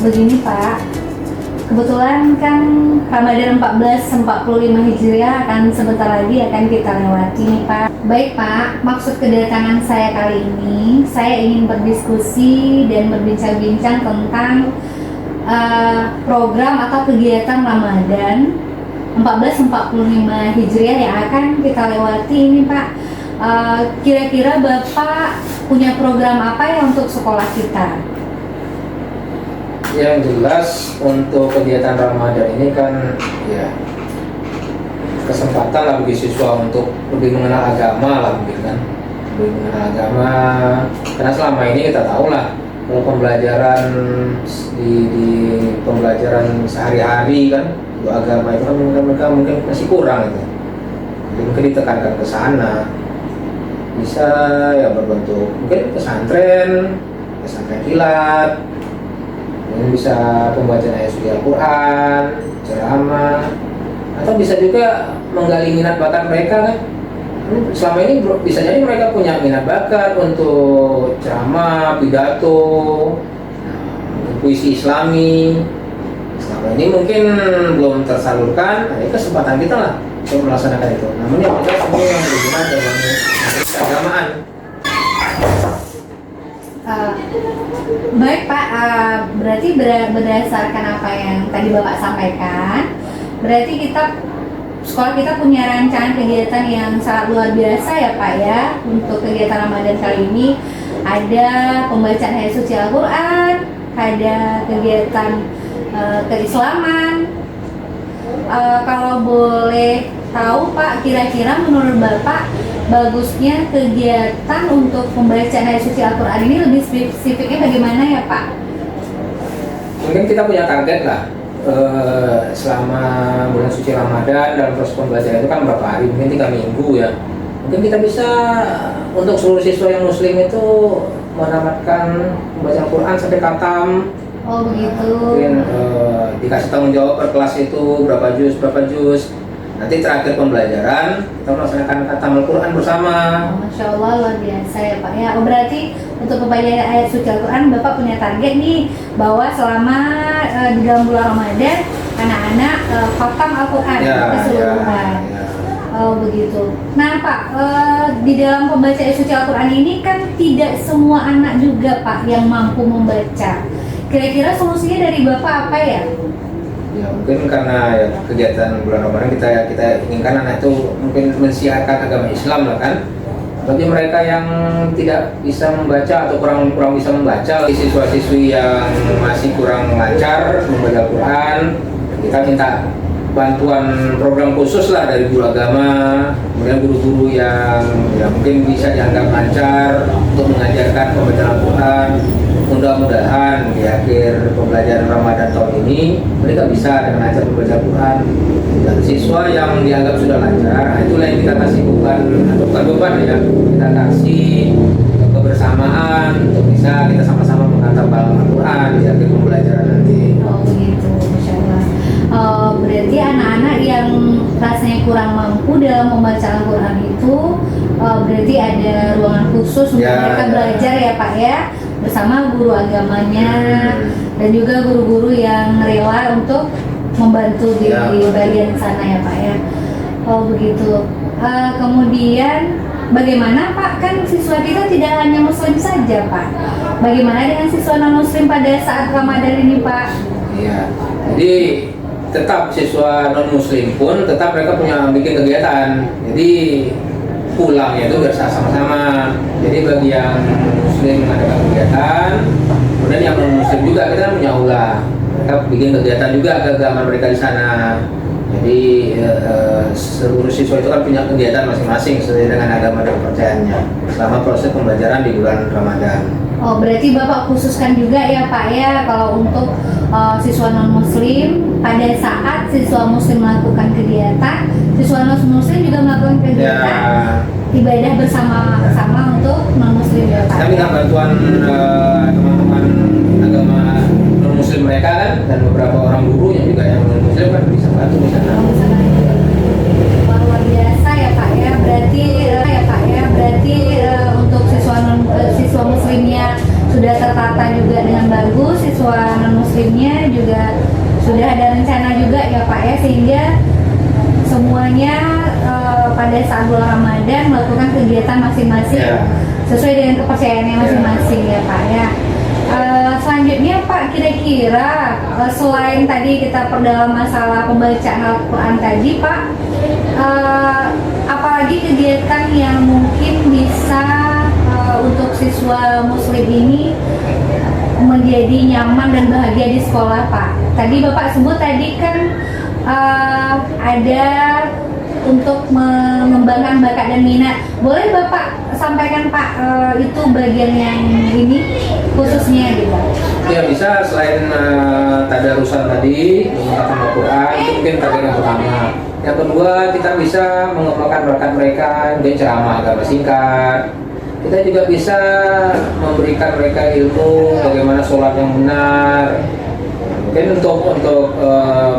Begini Pak, kebetulan kan Ramadan 1445 Hijriah akan sebentar lagi akan kita lewati nih Pak. Baik Pak, maksud kedatangan saya kali ini, saya ingin berdiskusi dan berbincang-bincang tentang program atau kegiatan Ramadan 1445 Hijriah yang akan kita lewati ini Pak. Kira-kira Bapak punya program apa ya untuk sekolah kita? Yang jelas untuk kegiatan Ramadan ini kan ya kesempatan lah bagi siswa untuk lebih mengenal agama lah mungkin kan, lebih mengenal agama, karena selama ini kita tahu lah kalau pembelajaran di pembelajaran sehari-hari kan untuk agama itu kan mereka mungkin masih kurang gitu. Jadi mungkin ditekankan ke sana, bisa ya berbentuk mungkin pesantren kilat, ini bisa pembacaan ayat suci Al-Quran, ceramah, atau bisa juga menggali minat bakat mereka kan. Selama ini bisa jadi mereka punya minat bakat untuk ceramah, pidato, puisi Islami. Selama ini mungkin belum tersalurkan, ini kesempatan kita lah untuk melaksanakan itu. Namun yang jelas semua yang berhubungan dengan keagamaan. Baik Pak, berarti berdasarkan apa yang tadi Bapak sampaikan, berarti sekolah kita punya rancangan kegiatan yang sangat luar biasa ya Pak ya. Untuk kegiatan Ramadan kali ini ada pembacaan ayat suci Al-Quran, ada kegiatan keislaman. Kalau boleh tahu Pak, kira-kira menurut Bapak bagusnya kegiatan untuk pembacaan ayat suci Al-Quran ini lebih spesifiknya bagaimana ya Pak? Mungkin kita punya target lah. Selama bulan suci Ramadan dalam proses pembelajaran itu kan berapa hari, mungkin 3 minggu ya. Mungkin kita bisa untuk seluruh siswa yang muslim itu menamatkan membaca Al-Quran sampai khatam. Oh begitu. Mungkin dikasih tanggung jawab per kelas itu berapa juz. Nanti terakhir pembelajaran kita melaksanakan khatam Al-Quran bersama. Oh, Masya Allah, luar biasa ya Pak ya. Oh, berarti untuk pembacaan ayat suci Al-Quran Bapak punya target nih bahwa selama di dalam bulan Ramadan anak-anak khatam Al-Quran keseluruhan. Oh begitu. Nah Pak, di dalam pembacaan ayat suci Al-Quran ini kan tidak semua anak juga Pak yang mampu membaca. Kira-kira solusinya dari Bapak apa ya? Ya mungkin karena ya, kegiatan bulan Ramadan kita inginkan anak itu mungkin mensiarkan agama Islam lah kan. Bagi mereka yang tidak bisa membaca atau kurang bisa membaca, siswa-siswi yang masih kurang lancar membaca Al-Quran, kita minta bantuan program khusus lah dari guru agama, kemudian guru-guru yang ya mungkin bisa dianggap lancar untuk mengajarkan pembacaan Al-Quran. Mudah-mudahan di akhir pembelajaran Ramadan tahun ini mereka bisa dengan lancar membaca Al-Quran. Dan siswa yang dianggap sudah lancar, itulah yang kita kasih beban atau bukan beban ya, kita kasih kebersamaan untuk bisa kita sama-sama menghantam Al-Quran di akhir pembelajaran nanti. Oh gitu, Masya Allah. Berarti anak-anak yang rasanya kurang mampu dalam membaca Al-Quran itu berarti ada ruangan khusus untuk mereka belajar ya Pak ya, bersama guru agamanya dan juga guru-guru yang rela untuk membantu di bagian sana ya Pak ya. Oh begitu. Kemudian bagaimana Pak, kan siswa kita tidak hanya muslim saja Pak, bagaimana dengan siswa non muslim pada saat Ramadan ini Pak? Iya, jadi tetap siswa non muslim pun tetap mereka punya bikin kegiatan, jadi pulangnya itu biar sama-sama. Jadi bagi yang muslim mengadakan kegiatan, kemudian yang non muslim juga kita punya aula, mereka bikin kegiatan juga keagamaan mereka di sana. Jadi seluruh siswa itu kan punya kegiatan masing-masing sesuai dengan agama dan kepercayaannya selama proses pembelajaran di bulan Ramadan. Oh berarti Bapak khususkan juga ya Pak ya, kalau untuk siswa non muslim pada saat siswa muslim melakukan kegiatan, siswa non muslim juga melakukan kegiatan ibadah bersama-sama untuk non muslim ya Pak. Kita minta bantuan teman-teman agama non muslim mereka kan, dan beberapa orang guru yang juga yang non muslim kan bisa bantu di sana. Luar biasa ya Pak ya, berarti untuk siswa muslimnya sudah tertata juga dengan bagus, siswa non muslimnya juga sudah ada rencana juga ya Pak ya, sehingga semuanya pada saat bulan Ramadan melakukan kegiatan masing-masing sesuai dengan kepercayaannya masing-masing ya Pak ya. Selanjutnya Pak, kira-kira selain tadi kita perdalam masalah pembacaan Al-Quran tadi Pak, apalagi kegiatan yang mungkin bisa untuk siswa muslim ini menjadi nyaman dan bahagia di sekolah Pak? Tadi Bapak sebut tadi kan ada untuk mengembangkan bakat dan minat. Boleh Bapak sampaikan Pak itu bagian yang ini khususnya gitu? Ya bisa, selain tadarusan tadi menggunakan Al-Quran itu mungkin target yang pertama. Yang kedua, kita bisa mengembangkan bakat mereka dengan ceramah agama singkat. Kita juga bisa memberikan mereka ilmu bagaimana sholat yang benar. Mungkin untuk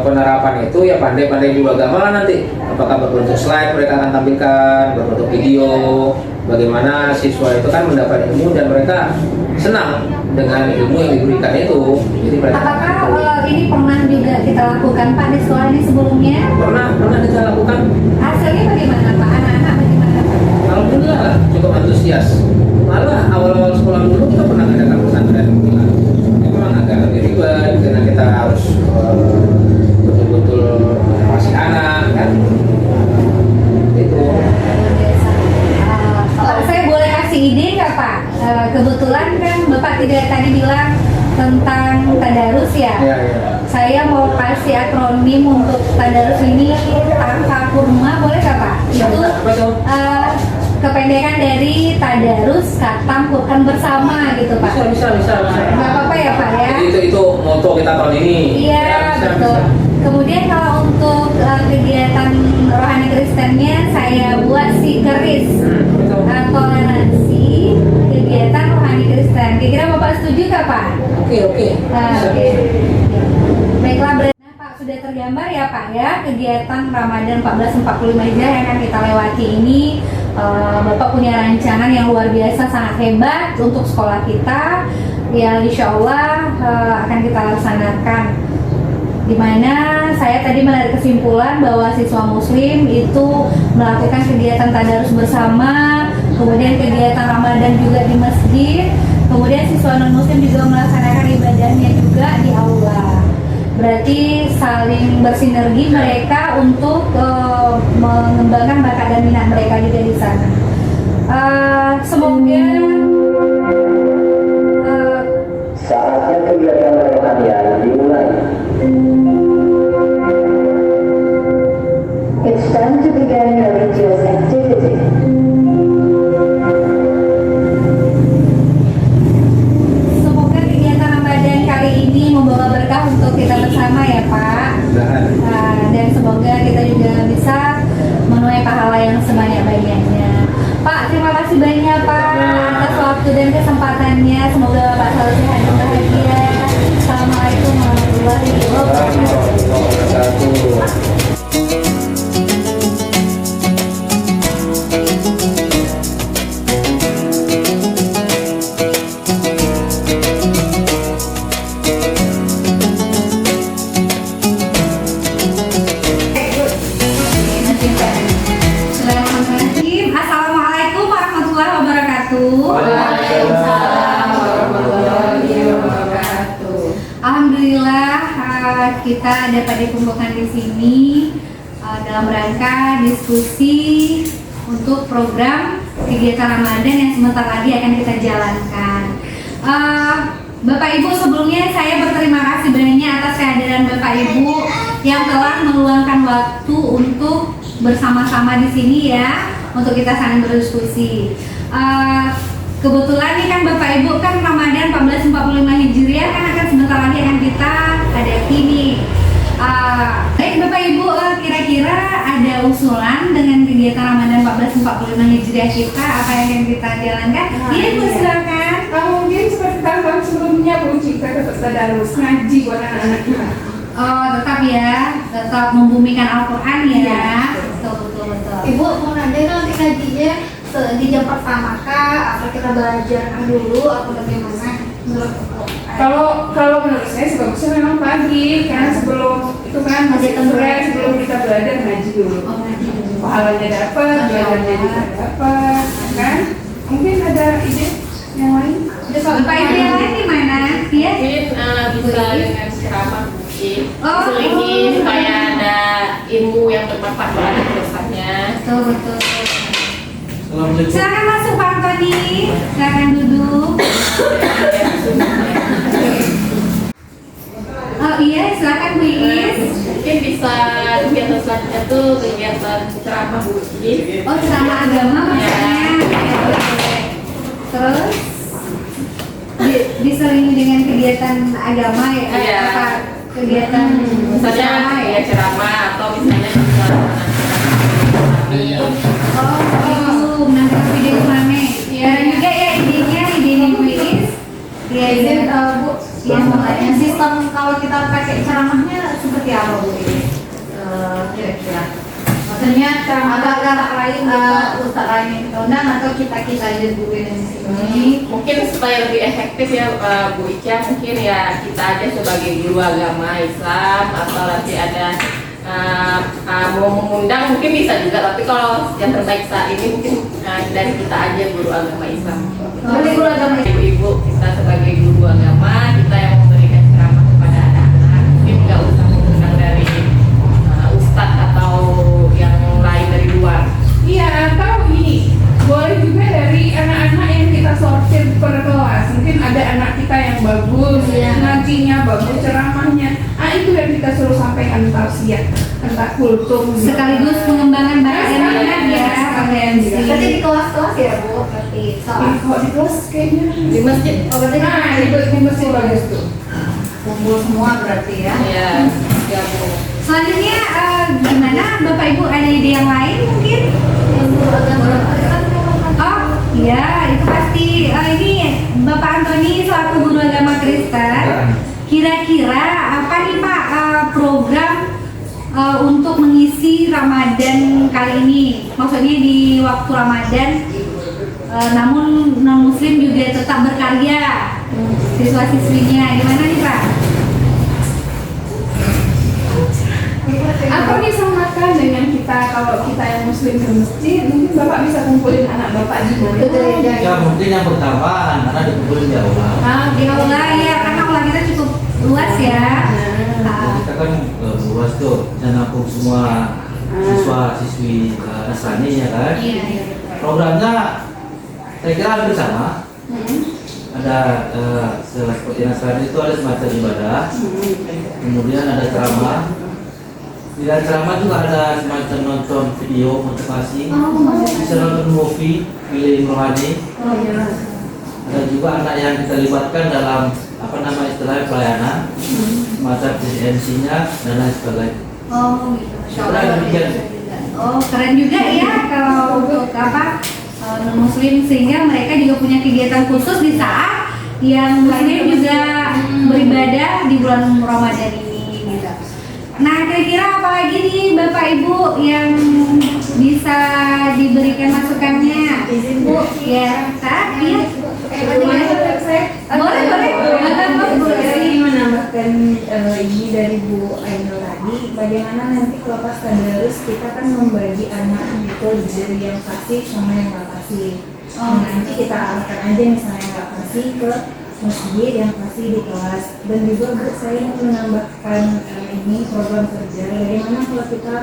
penerapan itu ya pandai-pandai guru agama nanti. Apakah berbentuk slide mereka akan tampilkan, berbentuk video, bagaimana siswa itu kan mendapat ilmu dan mereka senang dengan ilmu yang diberikan itu. Jadi mereka apakah ini pernah juga kita lakukan Pak di sekolah ini sebelumnya? Pernah kita lakukan. Hasilnya bagaimana Pak? Anak-anak bagaimana Pak? Alhamdulillah cukup antusias. Malah awal-awal sekolah dulu kita pernah adakan pesantren. Memang agak lebih ribet karena kita harus betul-betul masih anak kan. Itu. Saya boleh kasih ide nggak Pak? Kebetulan kan Bapak tidak tadi bilang tentang tadarus ya. Ya. Saya mau kasih akronim untuk tadarus ini, Tanpa Kurma, boleh nggak Pak? Itu kependekan dari Tadarus Khatam Quran Bersama gitu Pak. Bisa. Nggak apa-apa ya Pak ya? Jadi itu moto kita tahun ini. Iya, Ya, betul. Kemudian kalau untuk kegiatan rohani Kristennya saya buat si keris Betul. toleransi kegiatan rohani Kristen. Kira-kira Bapak setuju nggak Pak? Oke. Oke. Baiklah, nah Pak sudah tergambar ya Pak ya kegiatan Ramadan 1445 Hijriah yang akan kita lewati ini. Bapak punya rancangan yang luar biasa sangat hebat untuk sekolah kita. Ya insya Allah akan kita laksanakan. Dimana saya tadi menarik kesimpulan bahwa siswa muslim itu melakukan kegiatan tadarus bersama, kemudian kegiatan Ramadan juga di masjid, kemudian siswa non muslim juga melaksanakan ibadahnya juga di aula. Berarti saling bersinergi mereka untuk mengembangkan bakat dan minat mereka juga di sana. Semoga saatnya kegiatan rohanian dimulai. It's time to begin religious activity. semoga kegiatan Ramadan kali ini membawa berkah untuk kita bersama ya Pak. Dan semoga kita juga bisa menuai pahala yang sebanyak-banyaknya. Pak, terima kasih banyak Pak atas waktu dan kesempatannya. Semoga Bapak selalu sehat dan bahagia. Assalamualaikum warahmatullahi wabarakatuh. Bismillahirrahmanirrahim. Assalamualaikum warahmatullahi wabarakatuh. Alhamdulillah kita dapat dikumpulkan di sini dalam rangka diskusi untuk program kegiatan Ramadan yang sebentar lagi akan kita jalankan. Bapak Ibu, sebelumnya saya berterima kasih banyak atas kehadiran Bapak Ibu yang telah meluangkan waktu untuk bersama-sama di sini ya, untuk kita saling berdiskusi. Kebetulan nih kan Bapak Ibu kan Ramadan 1445 Hijriah kan akan sebentar lagi akan kita hadapi nih. Baik Bapak Ibu, kira-kira ada usulan dengan kegiatan Ramadan 1445 Hijriah kita apa yang akan kita jalankan? Iya Bu, silakan. Mungkin seperti tahun sebelumnya Bu Cika tetap tadarus ngaji buat anak-anak kita. Oh tetap ya, tetap membumikan Al-Quran ya. Iya, Betul. Ibu mau nanya nanti ngajinya di jam pertama kah? Apa kita belajar dulu atau bagaimana menurut Ibu? Kalau menurut saya sebagusnya memang pagi karena sebelum itu kan masih stres sebelum kita belajar ngaji dulu. Oh, ngaji dulu. Pahalanya dapat, belajarnya juga dapat, kan? Mungkin ada ide yang lain? Bapak Ibu yang lain di mana? Ya? Mungkin bisa dengan ceramah mungkin Oh, selingin supaya ada ilmu yang bermanfaat buat ke depannya. Betul. Assalamualaikum. Silakan masuk Pak Antoni, silakan duduk. Oh iya, silakan Bu Iis. Mungkin bisa kegiatan selanjutnya tuh kegiatan ceramah Bu Iis. Oh, sama agama maksudnya. Terus diselingi dengan kegiatan agama ya? Iya. Apa kegiatan Misalnya ceramah ya? ya ceramah atau misalnya bisa Oh, itu nanti video rame. Dan juga ya idenya Bu Iis. Ya, Bu. Yang makanya sistem kalau kita pakai ceramahnya seperti apa Bu Iis? Kira-kira. Maksudnya apakah lain ustaz lain yang kita undang atau kita aja dulu di sini? mungkin supaya lebih efektif ya Bu Ica, mungkin ya kita aja sebagai guru agama Islam atau nanti ada mau mengundang mungkin bisa juga, tapi kalau yang terbaik saat ini mungkin dari kita aja guru agama Islam. Sebagai guru agama Islam. Ibu-ibu kita sebagai guru agama kita yang memberikan ceramah kepada anak-anak, mungkin nggak usah mengundang dari ustadz atau yang lain dari luar. Iya, atau ini boleh juga dari anak-anak yang kita sortir per kelas. Mungkin ada anak kita yang bagus, ngajinya bagus, ceramahnya. itu yang kita suruh sampaikan tausiah tentang kultum Sekaligus pengembangan bahasa anak ya, Pakaian juga. Berarti di kelas-kelas ya Bu, berarti soal Kalau di kelas kayaknya Di masjid. Oh, berarti nah di masjid bagus tuh. kumpul semua berarti ya. Iya, ya Bu. Selanjutnya gimana Bapak Ibu, ada ide yang lain mungkin? Oh iya, itu pasti ini Bapak Antoni selaku guru agama Kristen. Kira-kira apa nih Pak program untuk mengisi Ramadan kali ini? Maksudnya di waktu Ramadan, namun non Muslim juga tetap berkarya, siswa-siswinya gimana nih Pak? Apa nih samakan dengan kita kalau kita yang muslim ke masjid, mungkin bapak bisa kumpulin anak bapak di mana? Ya mungkin yang pertama anak-anak dikumpulin di aula. Di aula ya, karena aula kita cukup luas ya. Kita kan luas tuh, bisa nampung semua siswa siswi Nasrani ya kan. Iya. Programnya saya kira hampir sama. Ada seperti Nasrani itu ada semacam ibadah, kemudian ada ceramah. Di dalam ceramah juga ada semacam nonton video motivasi, bisa nonton movie, film rohani. Ada juga anak yang kita libatkan dalam apa nama istilah pelayanan, semacam presidensinya dan lain sebagainya. Oh gitu. Masya Allah. Keren demikian. Oh keren juga ya kalau untuk apa non Muslim, sehingga mereka juga punya kegiatan khusus di saat yang Muslim juga beribadah di bulan Ramadan ini gitu. Nah kira-kira apa lagi nih Bapak Ibu yang bisa diberikan masukannya? Bu ya, Kak? Iya. Boleh. Saya menambahkan ini dari Bu Ainul tadi, bagaimana nanti kalau pas tadarus kita kan membagi anak itu dari yang kasih sama yang nggak kasih. Nanti kita arahkan aja misalnya yang nggak kasih ke masjid, yang kasih di kelas. Dan juga Bu, saya mau menambahkan ini program kerja. Bagaimana kalau kita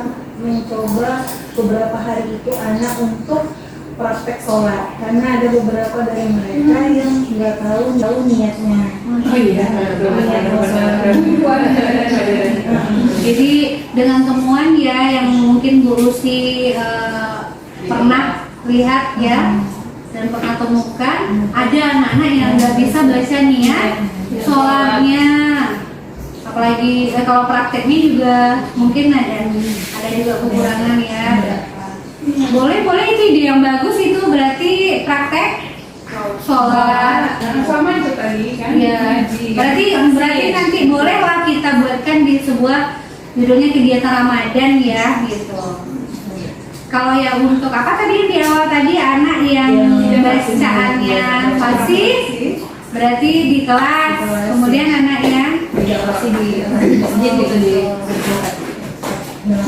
mencoba beberapa hari itu anak untuk praktek sholat, karena ada beberapa dari mereka yang nggak tahu niatnya. Oh iya, Jadi dengan temuan ya yang mungkin Bu Lucy pernah lihat ya dan pernah temukan, ada anak-anak yang nggak bisa baca niat sholatnya, apalagi kalau prakteknya juga mungkin ada juga kekurangan ya. Boleh itu ide yang bagus, itu berarti praktek sholat. sama itu tadi kan? Ya, berarti nanti bolehlah kita buatkan di sebuah judulnya kegiatan Ramadan ya gitu. Kalau yang untuk apa tadi di awal tadi anak yang bacaannya fasih, berarti di kelas, kemudian anak yang Masih di masjid gitu di.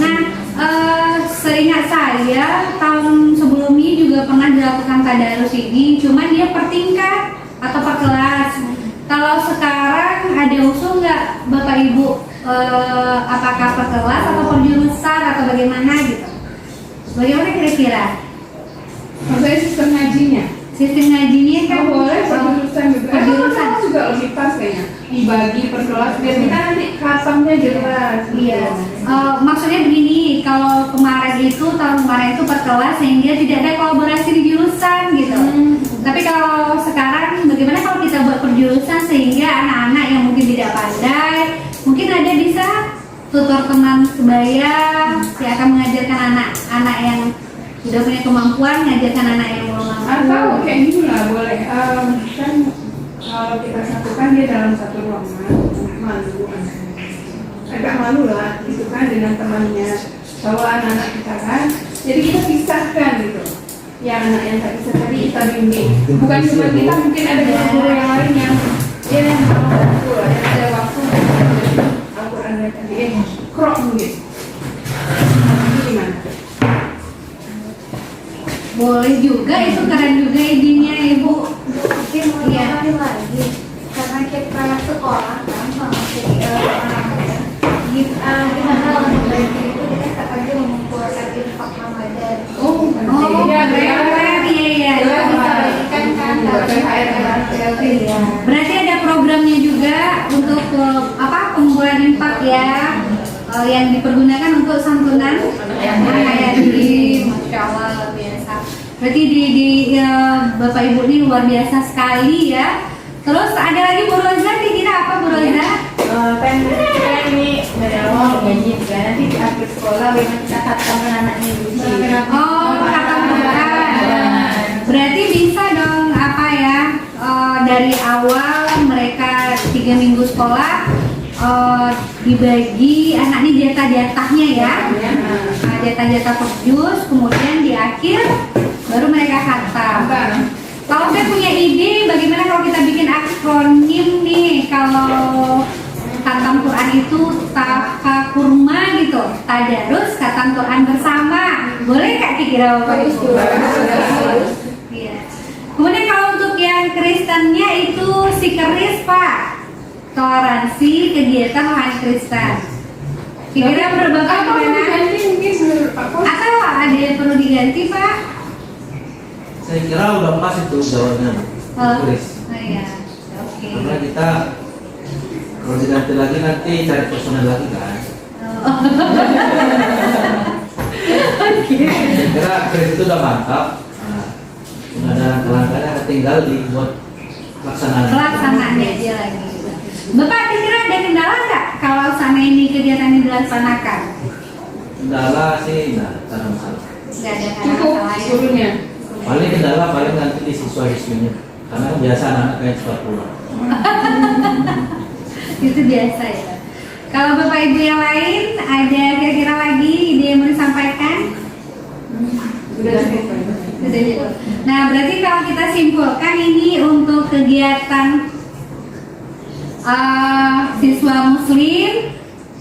Nah, seingat saya tahun sebelumnya juga pernah dilakukan tadarus ini, cuman dia per tingkat atau per kelas. Kalau sekarang ada usul nggak Bapak Ibu, apakah per kelas atau per jurusan atau bagaimana gitu? Bagaimana kira-kira? Maksudnya sistem ngajinya? Sistem ngajinya kan Boleh per jurusan juga. Per jurusan. Itu juga lebih pas kayaknya. Dibagi per kelas biar kita nanti khatamnya jelas. Iya, maksudnya begini, kalau tahun kemarin itu per kelas sehingga tidak ada kolaborasi di jurusan gitu. Tapi kalau sekarang bagaimana kalau kita buat per jurusan sehingga anak-anak yang mungkin tidak pandai, mungkin ada bisa tutor teman sebaya yang akan mengajarkan anak-anak yang sudah punya kemampuan, mengajarkan anak yang belum mampu. Atau kayak gini lah boleh. Kan kalau kita satukan dia dalam satu ruangan, agak malu lah gitu kan dengan temannya, bahwa anak-anak kita kan, jadi kita pisahkan gitu. Yang anak yang tak bisa tadi kita bimbing, bukan cuma kita, mungkin ada guru yang lain yang dia mau bantu lah, yang ada waktu Al-Quran dan tadi krok mungkin. Gimana? Boleh juga, itu keren juga idenya Ibu. Mungkin mau tambahin lagi, karena kita sekolah kan sama Ramadan. Gimana membagi itu kita tetap aja mengumpulkan infak Ramadan. Keren, iya. Bisa bagikan kan Berarti ada programnya juga untuk pengumpulan infak ya. yang dipergunakan untuk santunan anak yatim. Masya Allah, luar biasa. Berarti di Bapak Ibu ini luar biasa sekali ya. Terus ada lagi Bu Roza, kira apa Bu Roza? Kan kita ini dari awal janji juga nanti di akhir sekolah memang kita katakan anaknya dulu. Oh, kata berarti bisa dong apa ya, dari awal mereka 3 minggu sekolah dibagi anaknya jatah-jatahnya ya. Jatah-jatah per juz, kemudian di akhir baru mereka khatam. Kalau saya punya ide bagaimana kalau kita bikin akronim nih, kalau khatam Quran itu tafakurma gitu, tadarus khatam Quran bersama, boleh nggak kira Bapak Ibu? Iya. Kemudian kalau untuk yang Kristennya itu sikeris Pak, toleransi kegiatan rohani Kristen. Kira-kira menurut Bapak gimana? Ganti mungkin menurut Pak Pos. Atau ada yang perlu diganti Pak? Saya kira udah pas itu jawabannya. Tulis. Oh iya, oke. Karena kita kalau diganti lagi nanti cari personel lagi kan. Saya kira kris itu udah mantap. Nah, ada langkah-langkahnya tinggal dibuat pelaksanaan. Pelaksanaannya aja lagi. Bapak kira ada kendala nggak kalau sana ini kegiatan ini dilaksanakan? Kendala sih nggak ada masalah. Nggak ada Cukup masalah ya. gurunya. Paling kendala paling nanti di siswa-siswinya. Karena biasa anak-anak kayak cepat pulang. Itu biasa ya. Kalau Bapak Ibu yang lain ada kira-kira lagi ide yang mau disampaikan? Udah cukup. Sudah cukup. Nah, berarti kalau kita simpulkan ini untuk kegiatan siswa muslim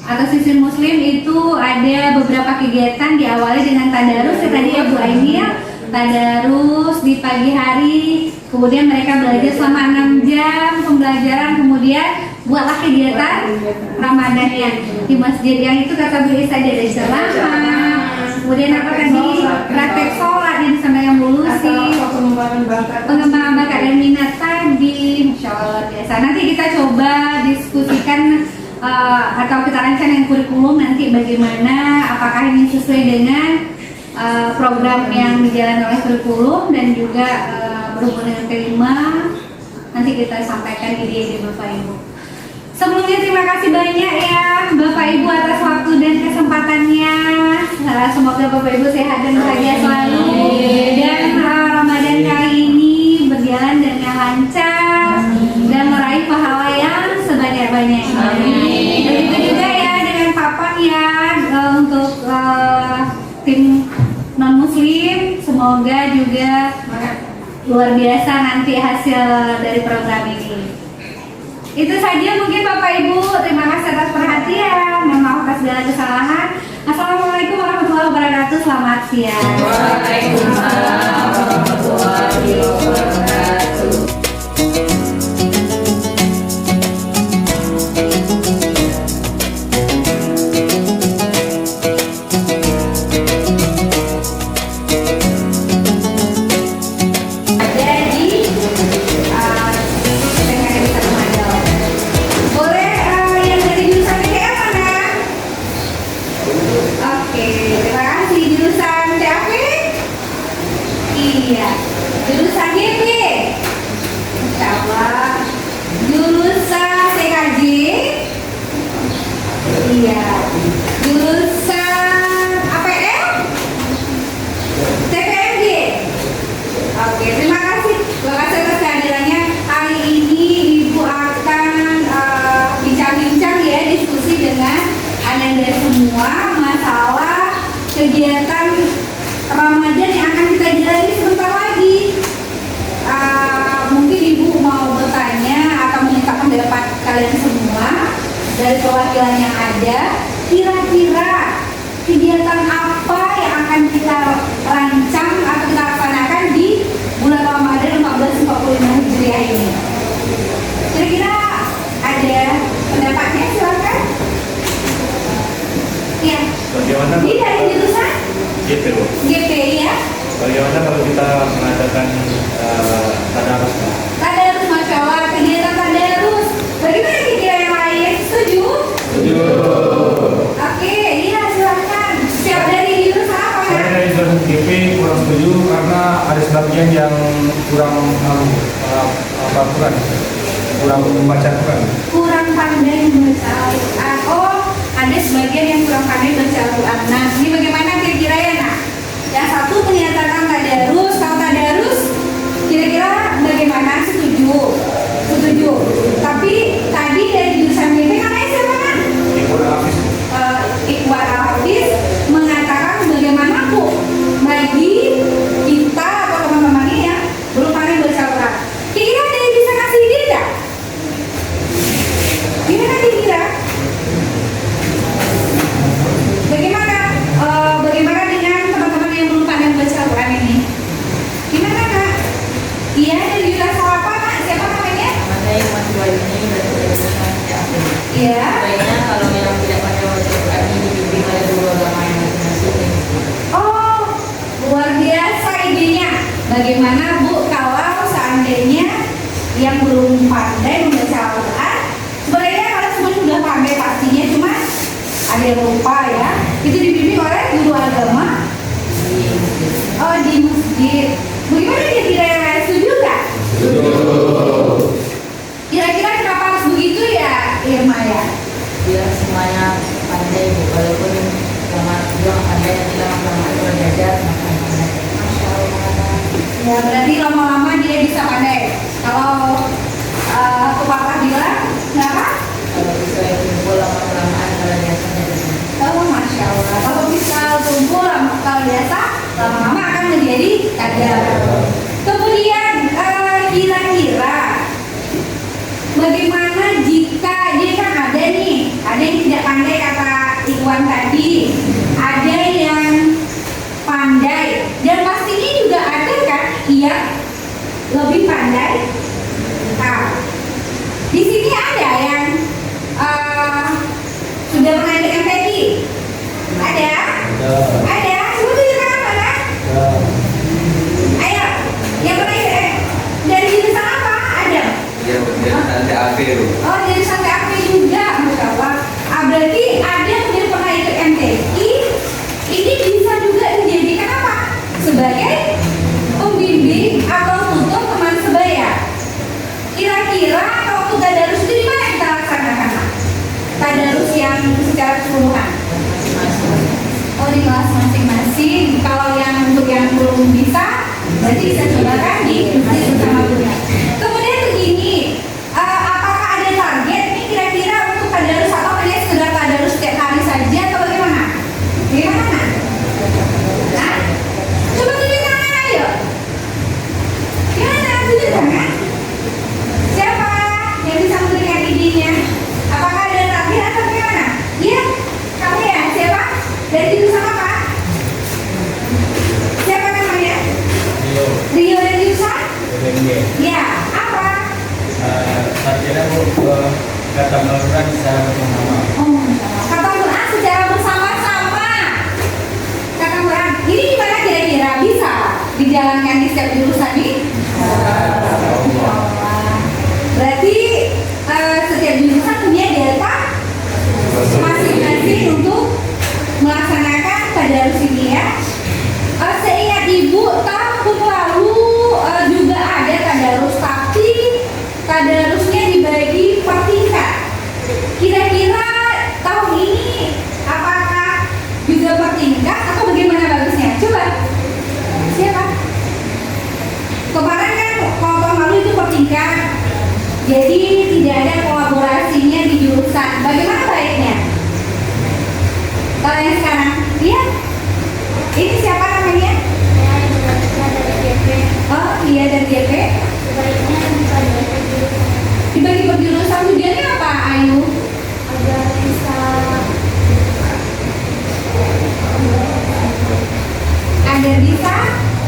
atau siswi muslim itu ada beberapa kegiatan, diawali dengan tadarus ya tadi ya Bu Aini ya. Tadarus di pagi hari, kemudian mereka belajar selama 6 jam pembelajaran, kemudian buatlah kegiatan Ramadannya di masjid yang itu kata Bu Isa ada ceramah, kemudian apa tadi praktek sholat yang disampaikan Bu Lucy, pengembangan bakat dan minat tadi, Masya Allah biasa. Nanti kita coba diskusikan atau kita rancang yang kurikulum nanti bagaimana, apakah ini sesuai dengan program yang dijalankan oleh kurikulum dan juga berhubungan dengan kelima. Nanti kita sampaikan ide-ide Bapak Ibu. Sebelumnya terima kasih banyak ya Bapak Ibu atas waktu dan kesempatannya. Semoga Bapak Ibu sehat dan bahagia selalu, dan Ramadan kali ini berjalan dengan lancar dan meraih pahala yang sebanyak-banyaknya. Begitu juga ya dengan papan ya untuk tim non muslim, semoga juga luar biasa nanti hasil dari program ini. Itu saja mungkin Bapak Ibu, terima kasih atas perhatian, mohon maaf atas segala kesalahan. Assalamualaikum warahmatullahi wabarakatuh, selamat siang. Waalaikumsalam warahmatullahi wabarakatuh. Iya, jurusan GP, Insya Allah. Jurusan TKJ, iya. Jurusan APM, TPMG. Oke, terima kasih. Terima kasih atas kehadirannya. Hari ini Ibu akan bincang-bincang ya, diskusi dengan Anda semua masalah kegiatan Ramadan yang akan kita jalani sebentar lagi. Mungkin Ibu mau bertanya atau meminta pendapat kalian semua dari perwakilan yang ada. Kira-kira kegiatan apa yang akan kita rancang atau kita laksanakan di bulan Ramadan 1445 Hijriah ini? Kira-kira ada pendapatnya? Silakan. Ya. Bagaimana? Ini dari jurusan GP, Bu. GP ya. Bagaimana kalau kita mengadakan tadarus? Tadarus, Masya Allah, kegiatan tadarus. Bagaimana kira yang lain? Setuju? Setuju. Oke, apa Quran, kurang membaca Quran. Kurang pandai membaca Al-Quran. Oh, ada sebagian yang kurang pandai membaca Al-Quran. Nah, ini bagaimana kira-kira ya, nak? Yang satu menyatakan tadarus. Kalau tadarus, kira-kira bagaimana? Setuju? Setuju. Tapi tadi dari jurusan BP namanya siapa, nak? Iqbal Hafiz mengatakan bagaimana Bu bagi kita atau teman-temannya yang belum pandai membaca Al-Quran. Kira-kira ada yang bisa kasih ide nggak? Gimana kira-kira? Bagaimana dengan teman-teman yang belum pandai membaca Al-Quran ini? Gimana, Kak? Iya, dari jurusan apa, Kak? Siapa namanya? Namanya yang masih banyak ini dari jurusan Syafii. Iya. Sebaiknya kalau yang tidak pandai membaca Al-Quran ini dibimbing oleh guru agama yang masing-masing. Oh, luar biasa idenya. Bagaimana Bu kalau seandainya yang belum pandai membaca Al-Quran, sebenarnya kalau semua sudah pandai pastinya, cuma ada yang lupa ya, itu dibimbing oleh guru agama. Oh, di masjid. Bagaimana kira-kira yang lain, setuju nggak? Kira-kira kenapa harus begitu ya, Irma ya? Biar semuanya pandai, Bu. Walaupun lama bilang pandai, nanti lama-lama itu belajar semakin pandai. Masya Allah. Ya berarti lama-lama dia bisa pandai. Kalau pepatah bilang, kenapa? Kalau bisa kumpul lama-lamaan kalau biasanya bisa. Oh, Masya Allah. Kalau bisa tumpul kalau biasa, lama-lama akan menjadi kadar. Kemudian kira-kira bagaimana jika dia kan ada nih, ada yang tidak pandai kata Ikhwan tadi, ada yang pandai, dan pastinya juga ada kan yang lebih pandai. Nah, di sini ada yang sudah pernah dengan Peggy? Ada? Ada? Coba tunjukkan mana? Ayo, yang pernah dari jurusan apa? Ada? Nanti akhir. Oh, dari sampai apa juga? Masya Allah. Berarti ada yang sudah pernah ikut MTI. Ini bisa juga dijadikan apa? Sebagai pembimbing atau tutor teman sebaya. Kira-kira waktu tadarus itu di mana kita laksanakan? Tadarus yang secara keseluruhan. Oh, di kelas masing-masing. Kalau yang untuk yang belum bisa, berarti bisa cobakan di masjid bersama gurunya. Kemudian begini, apakah ada target nih kira-kira untuk tadarus atau hanya sekedar tadarus setiap hari saja atau bagaimana? Bagaimana? Nah, coba tunjukkan ayo. Gimana? Tunjukkan kan? Siapa yang bisa memberikan idenya? Apakah ada target atau bagaimana? Iya, kamu ya. Siapa? Dari jurusan apa? Siapa namanya? Rio dari jurusan? Ya, apa? Targetnya kata Al-Quran secara bersama. Oh, kata Quran secara bersama-sama. Kata Quran, ini gimana kira-kira bisa dijalankan di setiap jurusan ini? Berarti setiap jurusan punya data masing-masing untuk melaksanakan tadarus ini ya. Seingat Ibu tahun lalu juga ada tadarus, tapi tadarusnya dibagi per tingkat. Kira-kira tahun ini apakah juga per tingkat atau bagaimana bagusnya? Coba. Siapa? Kemarin kan kalau tahun lalu itu per tingkat. Jadi tidak ada kolaborasinya di jurusan. Bagaimana baiknya? Kalau yang sekarang, iya. Ini siapa namanya? Oh iya, dari GP. Dibagi per jurusan, tujuannya apa, Ayu? Agar bisa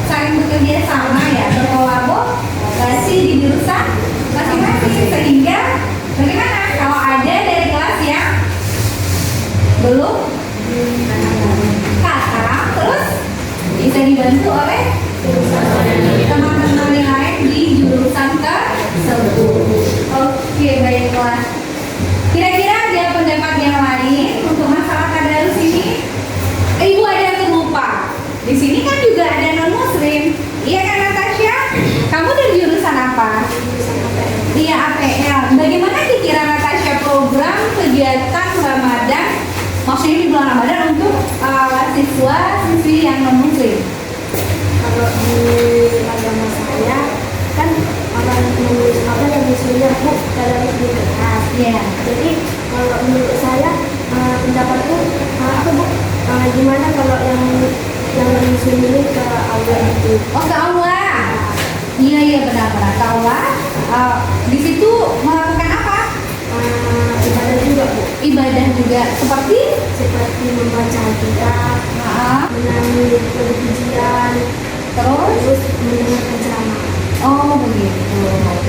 saling bekerja sama ya, berkolaborasi di jurusan masing-masing, sehingga bagaimana kalau ada dari kelas yang belum kata, terus bisa dibantu oleh teman-teman yang lain di jurusan tersebut. Oke, baiklah. Kira-kira ada pendapat yang lain untuk masalah tadarus ini? Ibu ada yang terlupa. Di sini kan juga ada non muslim, iya kan Natasha? jurusan apa? Iya, APL. Bagaimana kira Natasha program kegiatan Ramadan, maksudnya di bulan Ramadan untuk siswa-siswi yang non-muslim? Kalau di agama saya kan orang yang muslimnya bu dalam di kelas. Iya. Jadi kalau menurut saya pendapatku apa bu gimana kalau yang muslim ini ke Allah itu? Oh, ke Allah. Iya benar-benar ke Allah. Di situ melakukan apa? Ibadah juga bu. Ibadah juga seperti Membaca Alkitab, menangis ujian, terus mendengarkan ceramah. oh begitu.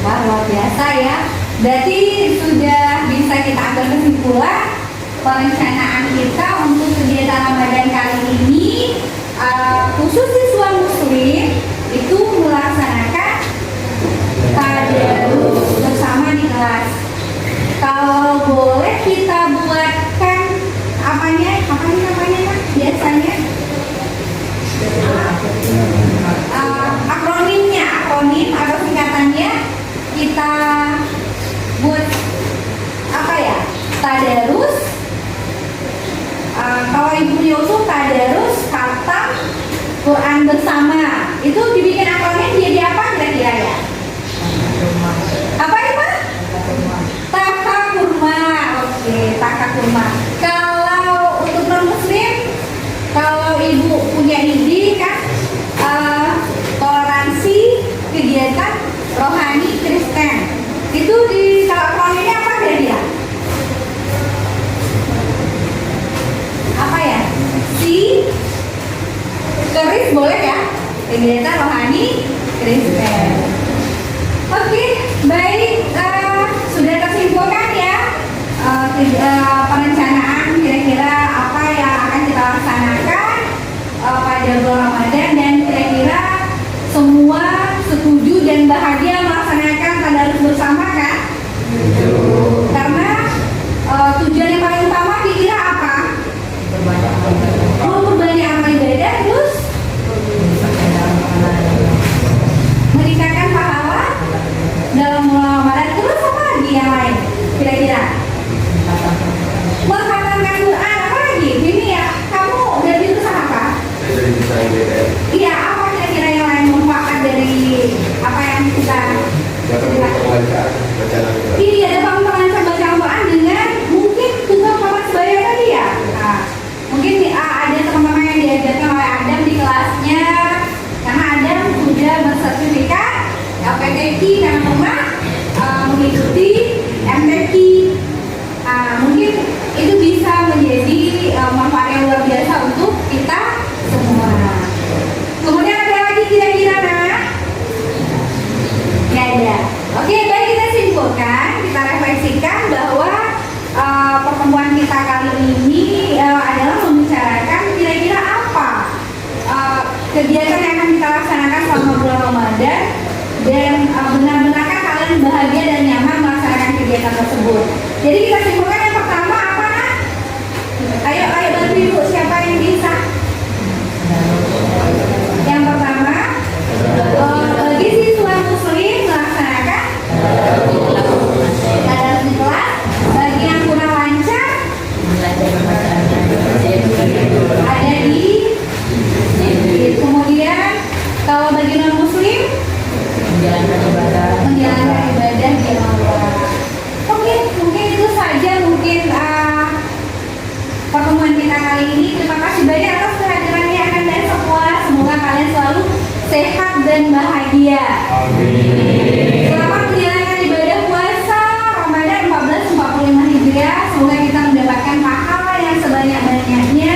Wah, luar biasa ya. Berarti sudah bisa kita ambil kesimpulan perencanaan kita untuk kegiatan Ramadan kali ini, khusus siswa muslim itu melaksanakan tadarus bersama di kelas. Kalau boleh kita buatkan apa namanya Kak? Biasanya akronim atau singkatannya kita buat apa ya? Tadarus. Kalau Ibu Yusuf tadarus kata Quran bersama itu dibikin akronim jadi apa kira-kira ya? Apa itu? Takakurma. Oke, takakurma. Kalau untuk non muslim, kalau ibu punya ide kan toleransi kegiatan rohani Kristen itu di kalau akronimnya apa dia? Apa ya? Si keris boleh ya? Kegiatan rohani Kristen. Oke, baik, sudah tersimpulkan ya perencanaan kira-kira apa yang akan kita laksanakan pada bulan Ramadan, dan kira-kira semua setuju dan bahagia melaksanakan tadarus bersama kan? Karena tujuan yang paling utama kira apa? Memperbanyak amal ibadah, terus meningkatkan pahala dalam bulan Ramadan, terus apa lagi yang lain kira-kira? Menghatamkan Quran, apa lagi? Ini ya, kamu dari jurusan apa? Saya dari jurusan IBDR. Iya, apa kira-kira yang lain manfaat dari apa yang kita Pembacaan Al-Quran. Iya, ada pengalaman baca Al-Quran dengan mungkin tugas Bapak sebaya tadi ya. Nah, mungkin ada teman-teman yang diajarkan oleh Adam di kelasnya, karena Adam sudah bersertifikat LPTQ dan rumah mengikuti MTQ. Mungkin itu bisa menjadi manfaat yang luar biasa untuk kita semua. Kemudian ada lagi kira-kira nggak ada. Oke, baik, kita simpulkan, kita refleksikan bahwa pertemuan kita kali ini adalah membicarakan kira-kira apa kegiatan yang akan kita laksanakan selama bulan Ramadan, dan benar-benarkah kalian bahagia dan nyaman melaksanakan kegiatan tersebut. Jadi kita simpulkan yang pertama apa? Ayo bantu ibu, siapa yang bisa? Yang pertama, bagi siswa muslim melaksanakan tadarus di kelas. Bagi yang kurang lancar ada di kemudian kalau bagi non muslim menjalankan ibadah di Allah. Oke, mungkin itu saja pertemuan kita kali ini. Terima kasih banyak atas kehadirannya akan dan semua. Semoga kalian selalu sehat dan bahagia. Amin. Selamat menjalankan ibadah puasa Ramadan 1445 Hijriah. Semoga kita mendapatkan pahala yang sebanyak-banyaknya.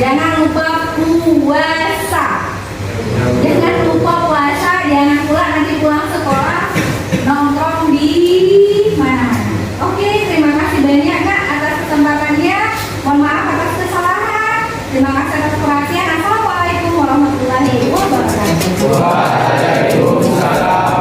Jangan lupa puasa. Jangan lupa puasa. Jangan pula nanti pulang sekolah nongkrong di mana-mana. Oke, terima kasih banyak Kak atas kesempatannya. Mohon maaf atas kesalahan. Terima kasih atas perhatian. Assalamualaikum warahmatullahi wabarakatuh. Waalaikumsalam.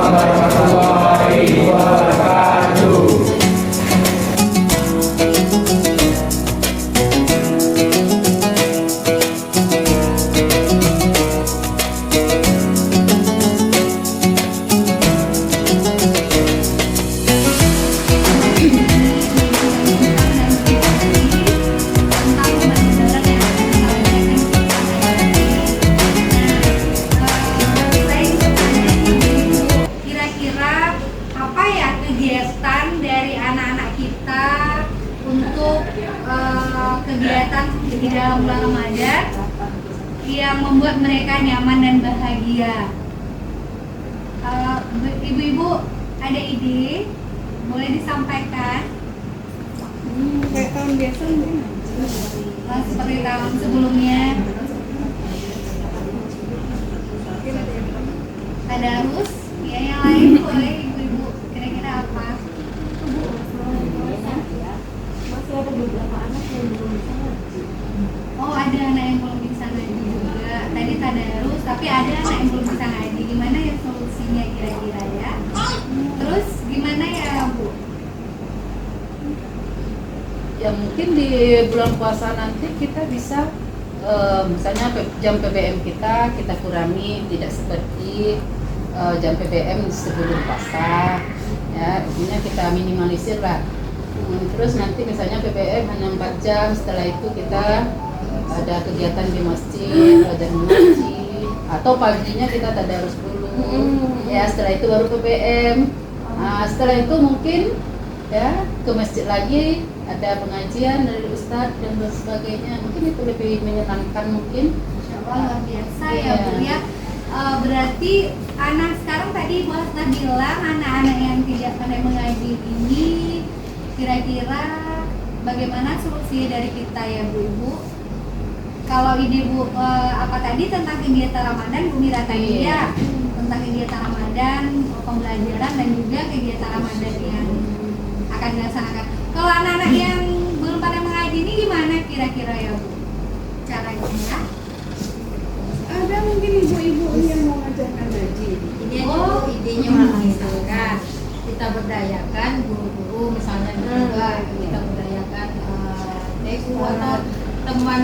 di dalam bulan Ramadan yang membuat mereka nyaman dan bahagia. Ibu-ibu ada ide? Boleh disampaikan? Kayak tahun biasa mungkin. Seperti tahun sebelumnya. Tadarus, ya yang lain boleh ibu-ibu. Kira-kira apa? Masih ada beberapa anak yang belum bisa ngaji. Oh, ada anak yang belum bisa ngaji juga. Tadi tadarus, tapi ada anak yang belum bisa ngaji. Gimana ya solusinya kira-kira ya? Terus gimana ya Bu? Ya mungkin di bulan puasa nanti kita bisa misalnya jam PBM kita kurangi, tidak seperti jam PBM sebelum puasa, ya intinya kita minimalisir lah. Terus nanti misalnya PBM hanya 4 jam, setelah itu kita ada kegiatan di masjid, belajar mengaji, atau paginya kita tadarus dulu, ya setelah itu baru PBM. Nah, setelah itu mungkin ya ke masjid lagi, ada pengajian dari ustadz dan sebagainya. Mungkin itu lebih menyenangkan mungkin. Insya Allah luar biasa ya Bu ya. Berarti anak sekarang tadi Bu Hasna bilang anak-anak yang tidak pandai mengaji ini kira-kira bagaimana solusi dari kita ya Bu Ibu? Kalau ide Bu apa tadi tentang kegiatan Ramadan Bu Mira tadi ya, tentang kegiatan Ramadan, pembelajaran dan juga kegiatan Ramadan yang akan dilaksanakan. Kalau anak-anak yang belum pada mengaji ini gimana kira-kira ya Bu? Caranya? Ada mungkin ibu-ibu yang mau ngajarkan ngaji. Idenya misalkan kita berdayakan guru-guru misalnya juga kita berdayakan deku atau teman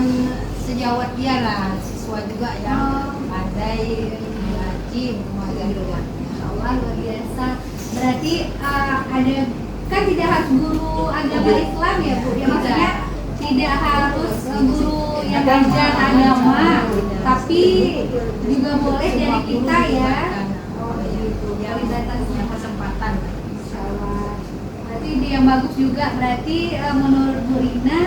sejawat dia lah, siswa juga yang pandai ngaji mengajarkan. Insya Allah luar biasa. Berarti ada kan tidak harus guru agama Islam ya Bu? Ya maksudnya tidak harus guru yang ngajar agama, tapi juga boleh dari kita ya. Oh gitu. Ya batasnya kesempatan. Insyaallah. Berarti ide yang bagus juga. Berarti menurut Bu Rina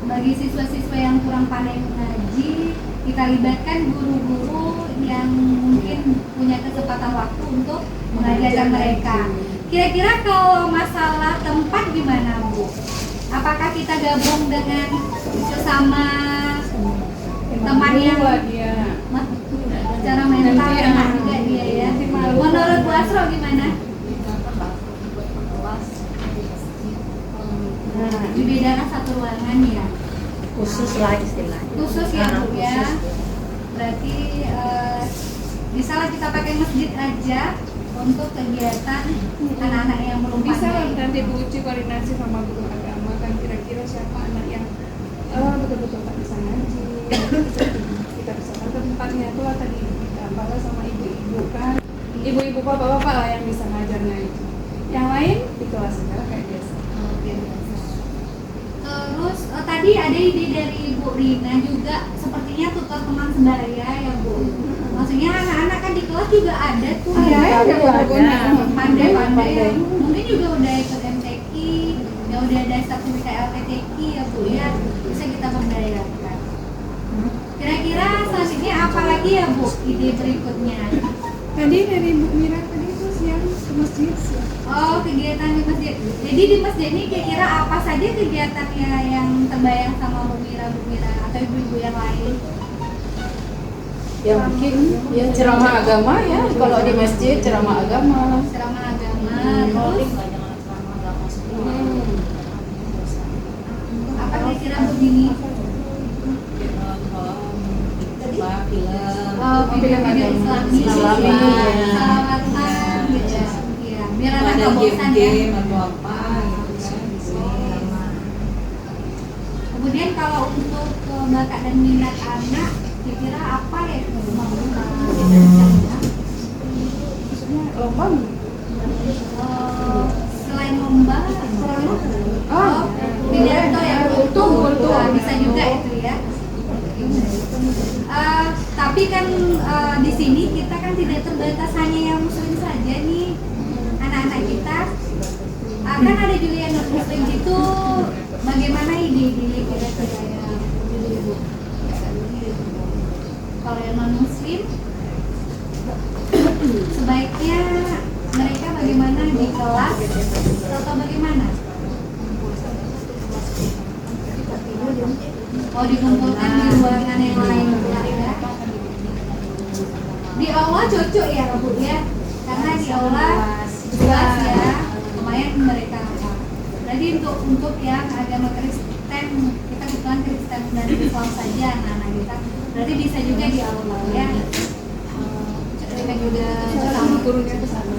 bagi siswa-siswa yang kurang pandai mengaji, kita libatkan guru-guru yang mungkin punya kesempatan waktu untuk mengajarkan mereka. Kira-kira kalau masalah tempat gimana Bu? Apakah kita gabung dengan sesama teman yang secara mental enak juga dia ya? Menurut Bu Asro gimana? Dibedakan satu ruangan ya? Khusus lah istilahnya. Khusus ya Bu ya? Berarti bisa lah kita pakai masjid aja untuk kegiatan anak-anak yang belum Bisa lah pandai. nanti Bu Uci koordinasi sama guru agama kan kira-kira siapa anak yang betul-betul tak bisa ngaji. Kita bisa ke tempatnya itu lah tadi kita bahas sama ibu-ibu kan. Ibu-ibu bapak-bapak lah yang bisa ngajar ngaji. Yang lain di kelas aja kayak biasa. Terus tadi ada ide dari Ibu Rina juga sepertinya tutor teman sebaya ya Bu. Maksudnya anak-anak kan di kelas juga ada tuh ya, pandai-pandai ya. Mungkin juga udah ikut MTQ, ya udah ada sertifikat LPTQ ya Bu ya, bisa kita berdayakan. Kira-kira selanjutnya apa lagi ya Bu ide berikutnya? Tadi dari Bu Mira tadi itu siang ke masjid. Oh, kegiatan di masjid. Jadi di masjid ini kira-kira apa saja kegiatannya yang terbayang sama Bu Mira atau ibu-ibu yang lain? Ya mungkin ya ceramah agama ya, kalau di masjid ceramah agama. Ceramah agama. Terus apa kira-kira begini? Video-video Islami, salawatan gitu ya. Biar anak nggak bosan ya. Kemudian kalau untuk bakat dan minat anak, kira-kira apa ya Maksudnya lomba selain lomba, pidato yang kultur bisa juga itu ya. Tapi kan di sini kita kan tidak terbatas hanya yang muslim saja nih, anak-anak kita kan ada juga yang non muslim gitu. Bagaimana ide-ide kira-kira ya Ibu? Kalau yang non muslim sebaiknya mereka bagaimana di kelas atau bagaimana? Oh, dikumpulkan di ruangan yang lain ya. Di aula cocok ya Bu ya, karena di aula luas ya, lumayan mereka. Jadi untuk yang agama Kristen, kita bukan Kristen dan Islam saja anak-anak kita, berarti bisa juga di aula ya. Mereka juga sama turunnya ke sana.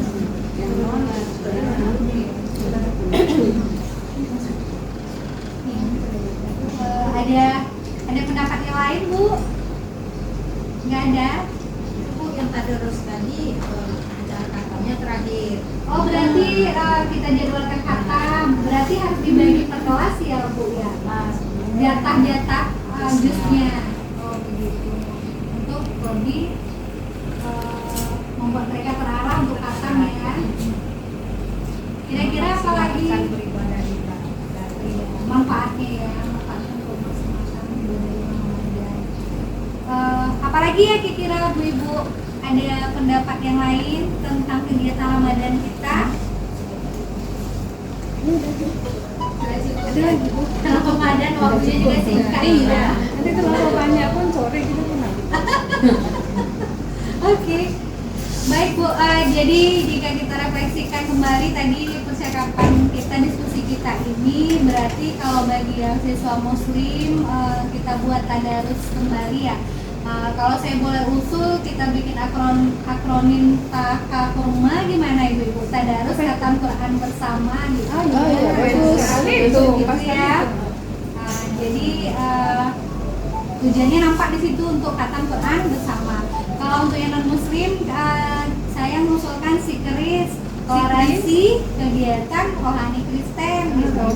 Ada pendapat yang lain Bu? Nggak ada? Bu, yang tadarus tadi acara katamnya terakhir. Oh berarti kita jadwalkan khatam, berarti harus dibagi per kelas ya Bu ya? Jatah-jatah jusnya. Oh begitu. Untuk lebih membuat mereka terarah untuk khatam ya. Kira-kira apa lagi manfaatnya ya? Apalagi ya kira-kira Bu Ibu ada pendapat yang lain tentang kegiatan Ramadan kita? Ada lagi Bu. Kalau Ramadan waktunya juga singkat. Iya. Nanti terlalu banyak pun sore kita pernah. Oke. Baik Bu, jadi jika kita refleksikan kembali tadi percakapan kita, diskusi kita ini, berarti kalau bagi yang siswa muslim kita buat tadarus kembali ya. Kalau saya boleh usul, kita bikin akronim TAKAKURMA gimana Ibu? Tadarus khatam Quran bersama gitu. Oh iya, betul sekali itu. Gitu ya. Jadi tujuannya nampak di situ untuk khatam Quran bersama. Kalau untuk yang non muslim, saya mengusulkan sikeris toleransi kegiatan rohani Kristen gitu.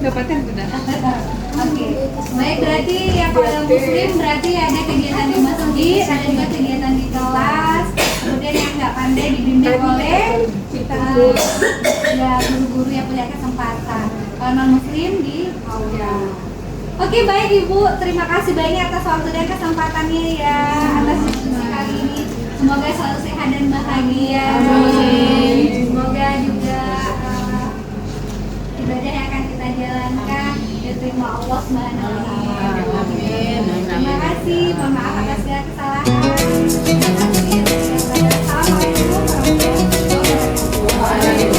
Dapatnya sudah. Oke, baik, berarti yang kalau muslim berarti ada kegiatan di masjid, ada juga kegiatan di kelas, kemudian yang nggak pandai dibimbing oleh ya guru-guru yang punya kesempatan. Kalau non muslim di aula. Oke, baik Ibu, terima kasih banyak atas waktu dan kesempatannya ya, atas diskusi kali ini. Semoga selalu sehat dan bahagia. Semoga juga ibadah yang akan kita jalankan diterima Allah Subhanahu wa taala. Amin. Terima kasih. Mohon maaf atas segala kesalahan. Assalamualaikum warahmatullahi wabarakatuh.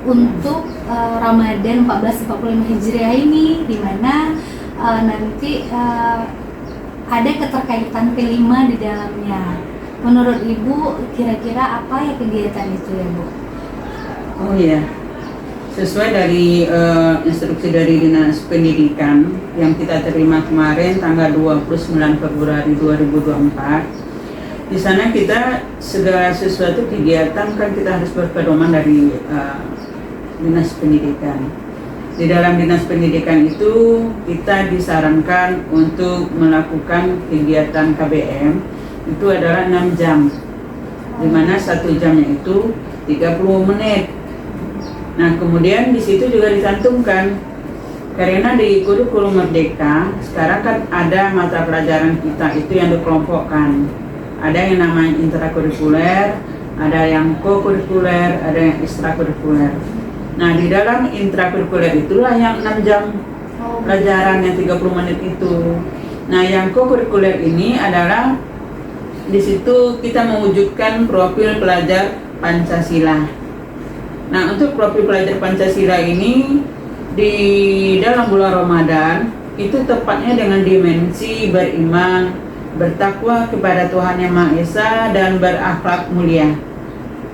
untuk Ramadan 1445 Hijriah ini, di mana nanti ada keterkaitan kelima di dalamnya. Menurut Ibu, kira-kira apa ya kegiatan itu ya Bu? Oh iya, sesuai dari instruksi dari Dinas Pendidikan yang kita terima kemarin tanggal 29 Februari 2024. Di sana kita segala sesuatu kegiatan kan kita harus berpedoman dari Dinas Pendidikan. Di dalam Dinas Pendidikan itu kita disarankan untuk melakukan kegiatan KBM itu adalah 6 jam, di mana 1 jamnya itu 30 menit. Nah, kemudian di situ juga dicantumkan karena di kurikulum Merdeka sekarang kan ada mata pelajaran kita itu yang dikelompokkan. Ada yang namanya intrakurikuler, ada yang kokurikuler, ada yang ekstrakurikuler. Nah, di dalam intrakurikuler itulah yang 6 jam pelajaran yang 30 menit itu. Nah, yang kokurikuler ini adalah di situ kita mewujudkan profil pelajar Pancasila. Nah, untuk profil pelajar Pancasila ini di dalam bulan Ramadan itu tepatnya dengan dimensi beriman, bertakwa kepada Tuhan Yang Maha Esa dan berakhlak mulia.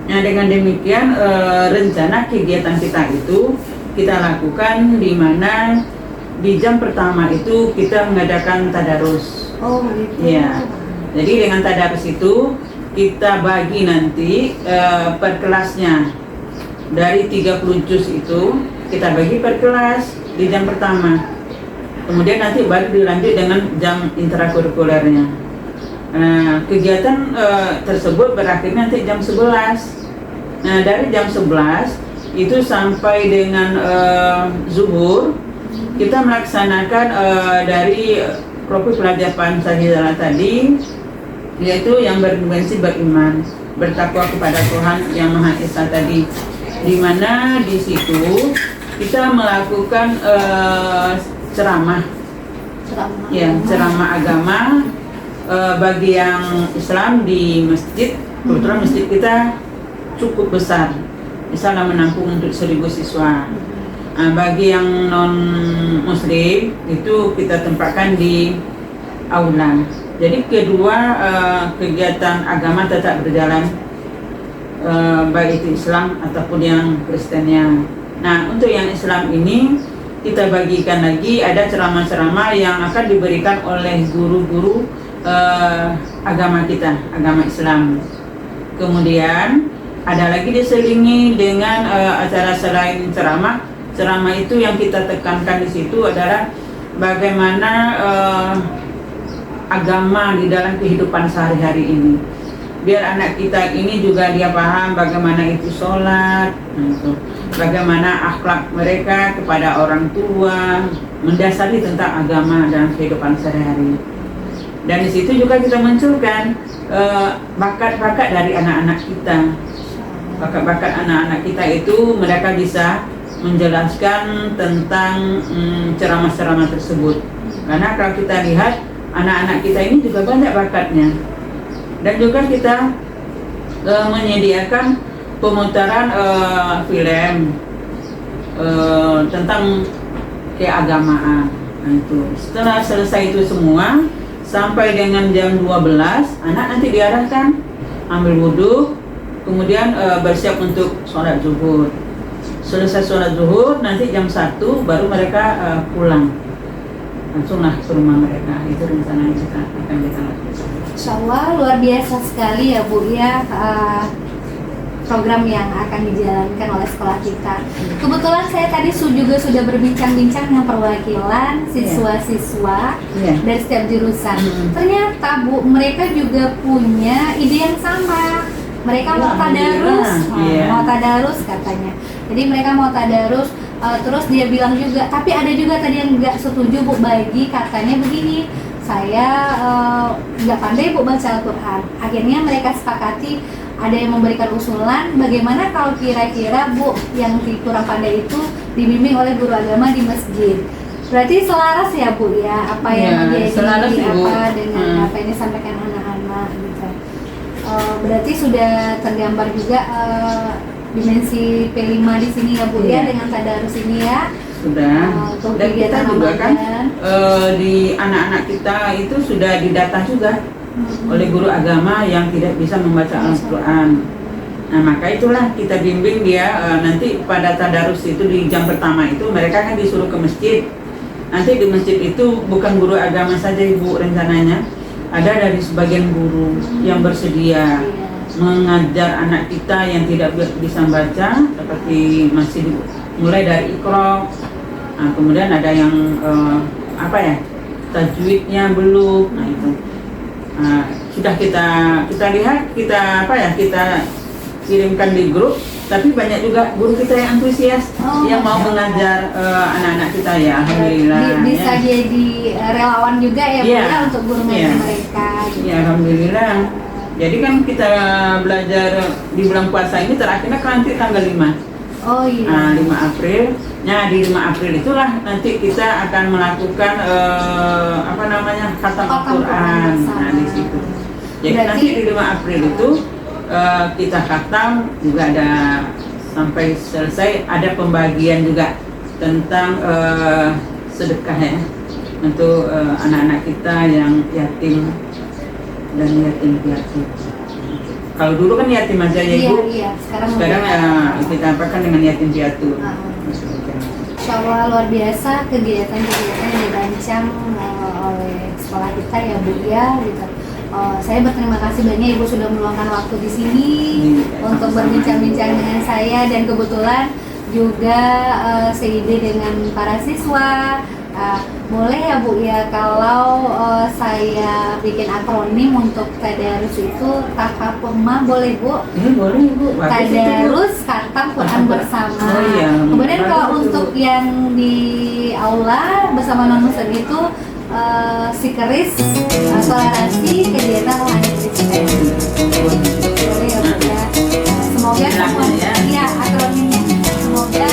Nah, dengan demikian rencana kegiatan kita itu kita lakukan di mana di jam pertama itu kita mengadakan tadarus. Oh gitu. Iya. Jadi dengan tadarus itu kita bagi nanti per kelasnya dari 30 juz itu kita bagi per kelas di jam pertama. Kemudian nanti baru dilanjut dengan jam intrakurikulernya. Kegiatan tersebut berakhir nanti jam 11. Nah, dari jam 11 itu sampai dengan zuhur kita melaksanakan dari profil pelajar Pancasila tadi, yaitu yang berdimensi beriman, bertakwa kepada Tuhan Yang Maha Esa tadi, di mana di situ kita melakukan ceramah agama bagi yang Islam di masjid. Kebetulan masjid kita cukup besar, misalnya menampung untuk 1000 siswa. Bagi yang non muslim itu kita tempatkan di aula. Jadi kedua kegiatan agama tetap berjalan, baik itu Islam ataupun yang Kristennya. Nah, untuk yang Islam ini kita bagikan lagi ada ceramah-ceramah yang akan diberikan oleh guru-guru agama kita, agama Islam. Kemudian ada lagi diselingi dengan acara selain ceramah. Ceramah itu yang kita tekankan di situ adalah bagaimana agama di dalam kehidupan sehari-hari ini. Biar anak kita ini juga dia paham bagaimana itu sholat, bagaimana akhlak mereka kepada orang tua, mendasari tentang agama dalam kehidupan sehari-hari. Dan di situ juga kita munculkan bakat-bakat dari anak-anak kita. Bakat-bakat anak-anak kita itu mereka bisa menjelaskan tentang ceramah-ceramah tersebut. Karena kalau kita lihat anak-anak kita ini juga banyak bakatnya. Dan juga kita menyediakan pemutaran film tentang keagamaan. Nah, itu. Setelah selesai itu semua, sampai dengan jam 12, anak nanti diarahkan ambil wudhu, kemudian bersiap untuk sholat zuhur. Selesai sholat zuhur, nanti jam 1 baru mereka pulang. Langsunglah ke rumah mereka. Itu rencana yang kita akan kita lakukan. Insya Allah luar biasa sekali ya Bu ya, program yang akan dijalankan oleh sekolah kita. Kebetulan saya tadi juga sudah berbincang-bincang dengan perwakilan siswa-siswa dari setiap jurusan. Ternyata Bu, mereka juga punya ide yang sama. Mereka mau tadarus, mau tadarus katanya. Jadi mereka mau tadarus, terus dia bilang juga, tapi ada juga tadi yang nggak setuju Bu, bagi katanya begini, saya nggak pandai Bu baca Al-Quran. Akhirnya mereka sepakati, ada yang memberikan usulan, bagaimana kalau kira-kira Bu yang kurang pandai itu dibimbing oleh guru agama di masjid. Berarti selaras ya Bu ya, apa yang menjadi apa dengan apa yang disampaikan anak-anak gitu. Berarti sudah tergambar juga dimensi P5 di sini ya Bu ya, dengan tadarus ini ya. Sudah. Untuk Dan kita kegiatan juga kan Ramadan. di anak-anak kita itu sudah didata juga oleh guru agama yang tidak bisa membaca Al-Quran. Nah maka itulah kita bimbing dia nanti pada tadarus itu di jam pertama itu mereka kan disuruh ke masjid. Nanti di masjid itu bukan guru agama saja Ibu rencananya, ada dari sebagian guru yang bersedia mengajar anak kita yang tidak bisa baca, seperti masih mulai dari Iqra. Nah, kemudian ada yang tajwidnya belum. Nah itu sudah kita lihat, kita kirimkan di grup. Tapi banyak juga guru kita yang antusias yang mau mengajar anak-anak kita ya, alhamdulillah. Bisa ya. jadi relawan juga ya Bu Iya. ya, untuk guru Iya. mereka. Gitu. Ya alhamdulillah. Jadi kan kita belajar di bulan puasa ini terakhirnya nanti tanggal 5. Oh iya. Nah, 5 April. Nah, di 5 April itulah nanti kita akan melakukan khatam Al-Quran. Nah, di situ. Jadi nanti di 5 April itu kita khatam, juga ada sampai selesai, ada pembagian juga tentang sedekah ya untuk anak-anak kita yang yatim dan yatim piatu. Kalau dulu kan yatim aja ya Ibu. Iya, sekarang kita apakan dengan yatim piatu. Insya Allah luar biasa kegiatan-kegiatan yang dirancang oleh sekolah kita ya Bu ya gitu. Saya berterima kasih banyak Ibu sudah meluangkan waktu di sini untuk berbincang-bincang dengan saya, dan kebetulan juga seide dengan para siswa. Boleh ya Bu ya kalau saya bikin akronim untuk tadarus itu takapema, boleh Bu? Boleh Bu. Tadarus khatam Quran bersama. Oh, iya. Kemudian kalau untuk yang di aula bersama non muslim itu sikeris toleransi kegiatan rohani Kristen. Boleh ya Bu ya. Semoga semuanya ya akronimnya semoga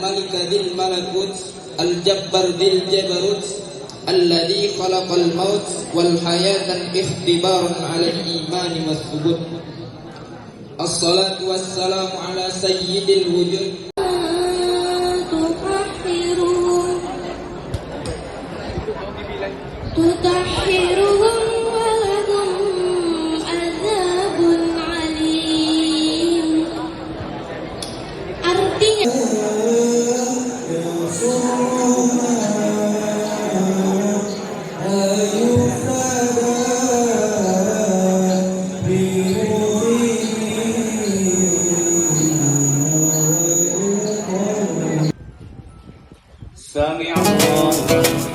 الملك ذي الملكوت الجبار ذي الجبروت الذي خلق الموت والحياة اختبار على الإيمان والثبوت. الصلاة والسلام على سيد الوجود. تطهرهم ولهم عذاب عليم. Artinya Sami Allah